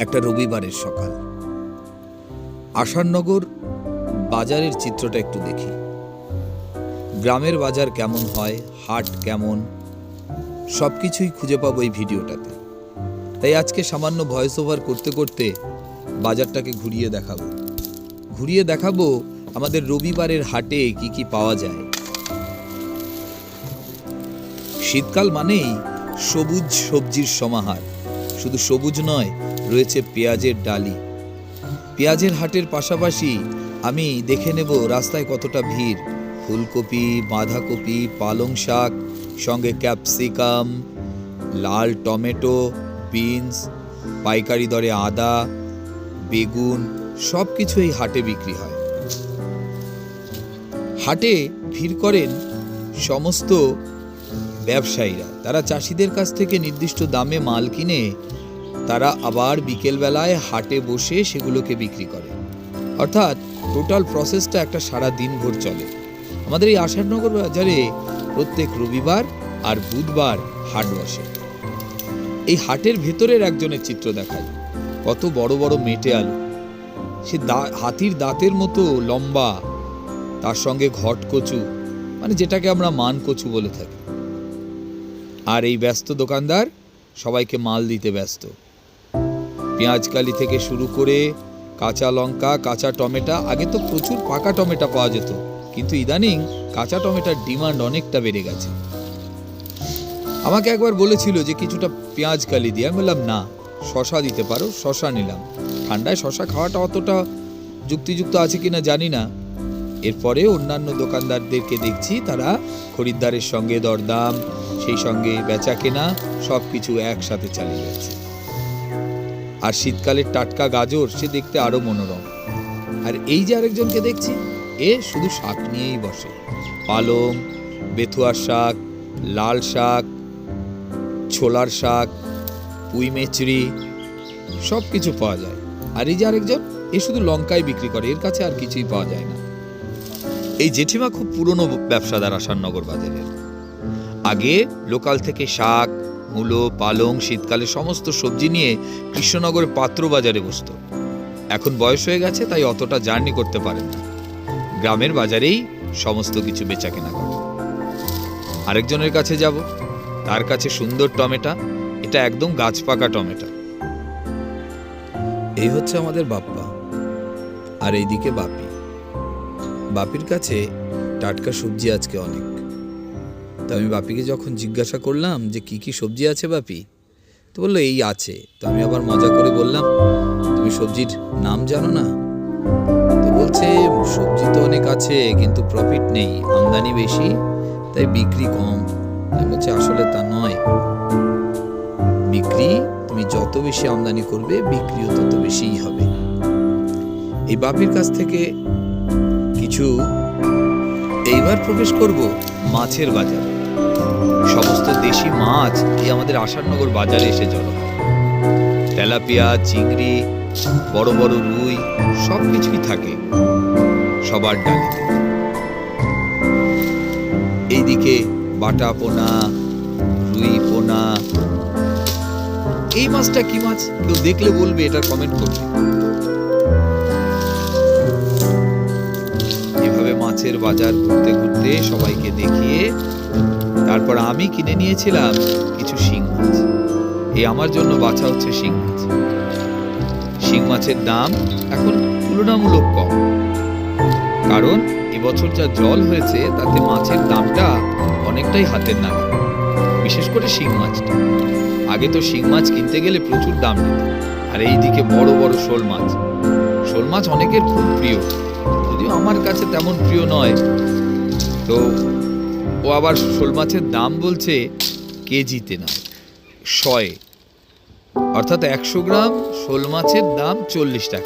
একটা রবিবারের সকাল, আসাননগর বাজারের চিত্রটা একটু দেখি। গ্রামের বাজার কেমন হয়, হাট কেমন, সবকিছুই খুঁজে পাবো এই ভিডিওটাতে। তাই আজকে সামান্য ভয়েস ওভার করতে করতে বাজারটাকে ঘুরিয়ে দেখাবো আমাদের রবিবারের হাটে কি কি পাওয়া যায়। শীতকাল মানেই সবুজ সবজির সমাহার। শুধু সবুজ নয়, রয়েছে পেঁয়াজের ডালি। পেঁয়াজের হাটের পাশাপাশি আমি দেখে নেব রাস্তায় কতটা ভিড়। ফুলকপি, বাঁধাকপি, পালং শাক, সঙ্গে ক্যাপসিকাম, লাল টমেটো, বিনস, পাইকারি দরে আদা, বেগুন, সব কিছু এই হাটে বিক্রি হয়। হাটে ভিড় করেন সমস্ত ব্যবসায়ীরা। তারা চাষিদের কাছ থেকে নির্দিষ্ট দামে মাল কিনে তারা আবার বিকেলবেলায় হাটে বসে সেগুলোকে বিক্রি করে। অর্থাৎ টোটাল প্রসেসটা একটা সারা দিন ভর চলে। আমাদের এই আসাননগর বাজারে প্রত্যেক রবিবার আর বুধবার হাট বসে। এই হাটের ভেতরের একজনের চিত্র দেখায়। কত বড় বড় মেটে আলু, সে হাতির দাঁতের মতো লম্বা, তার সঙ্গে ঘট কচু, মানে যেটাকে আমরা মান কচু বলে থাকি। আর এই ব্যস্ত দোকানদার সবাইকে মাল দিতে ব্যস্ত। পেঁয়াজকালি থেকে শুরু করে কাঁচা লঙ্কা, কাঁচা টমেটো। আগে তো প্রচুর পাকা টমেটো পাওয়া যেত, কিন্তু ইদানিং কাঁচা টমেটোর ডিমান্ড অনেকটা বেড়ে গেছে। আমাকে একবার বলেছিল যে কিছুটা পেঁয়াজকালি দিয়ে। আমি বললাম না, শশা দিতে পারো। শশা নিলাম। ঠান্ডায় শশা খাওয়াটা অতটা যুক্তিযুক্ত আছে কিনা জানি না। এরপরে অন্যান্য দোকানদারদেরকে দেখছি তারা খরিদ্দারের সঙ্গে দরদাম, সেই সঙ্গে বেচা কেনা সব কিছু একসাথে চালিয়ে যাচ্ছে। আর শীতকালের টাটকা গাজর, সে দেখতে আরো মনোরম। আর এই যে আরেকজনকে দেখছি, এ শুধু শাক নিয়েই বসে। পালং, বেথুয়ার শাক, লাল শাক, ছোলার শাক, পুঁই মেচড়ি, সব কিছু পাওয়া যায়। আর এই যে আরেকজন, এ শুধু লঙ্কাই বিক্রি করে, এর কাছে আর কিছুই পাওয়া যায় না। এই জেঠিমা খুব পুরনো ব্যবসাদার আসাননগর বাজারের। আগে লোকাল থেকে শাক, মূলো, পালং, শীতকালে সমস্ত সবজি নিয়ে কৃষ্ণনগরের পাত্র বাজারে বসত। এখন বয়স হয়ে গেছে, তাই অতটা জার্নি করতে পারেন না। গ্রামের বাজারেই সমস্ত কিছু বেচা কেনা করে। আরেকজনের কাছে যাব, তার কাছে সুন্দর টমেটো। এটা একদম গাছ পাকা টমেটো। এই হচ্ছে আমাদের বাপ্পা, আর এইদিকে বাপি। বাপির কাছে টাটকা সবজি আজকে অনেক। তো আমি বাপিকে যখন জিজ্ঞাসা করলাম যে কি কি সবজি আছে বাপি, তো বললো এই আছে। তো আমি আবার মজা করে বললাম, তুমি সবজির নাম জানো না? তো বলছে সবজি তো অনেক আছে, কিন্তু প্রফিট নেই, আমদানি বেশি, তাই বিক্রি কম। আমি বলছি আসলে তা নয়, বিক্রি তুমি যত বেশি আমদানি করবে, বিক্রিও তত বেশিই হবে। এই বাপির কাছ থেকে কিছু। এইবার প্রবেশ করব মাছের বাজার। সমস্ত দেশি মাছ এই আমাদের আসাননগর বাজারে এসে জড়ো হয়। তেলাপিয়া, চিংড়ি, বড় বড় রুই, সবকিছুই থাকে সবার ডালিতে। এইদিকে বাটা পোনা, রুই পোনা। এই মাছটা কি মাছ? কেউ দেখলে বলবে, এটা কমেন্ট করবে। এভাবে মাছের বাজার ঘুরতে ঘুরতে সবাইকে দেখিয়ে তারপর আমি কিনে নিয়েছিলাম কিছু শিং মাছ। এই আমার জন্য বাছা হচ্ছে শিং মাছ। শিং মাছের দাম এখন তুলনামূলক কম, কারণ এবছর যা জল হয়েছে তাতে মাছের দামটা অনেকটাই হাতের নাগাল, বিশেষ করে শিং মাছটা। আগে তো শিং মাছ কিনতে গেলে প্রচুর দাম নিত। আর এইদিকে বড় বড় শোল মাছ। শোল মাছ অনেকের খুব প্রিয়, যদিও আমার কাছে তেমন প্রিয় নয়। তো ও আবার শোল মাছের দাম বলছে কেজিতে নয়, শয়ে। অর্থাৎ 100 গ্রাম শোল মাছের দাম 40 টাকা।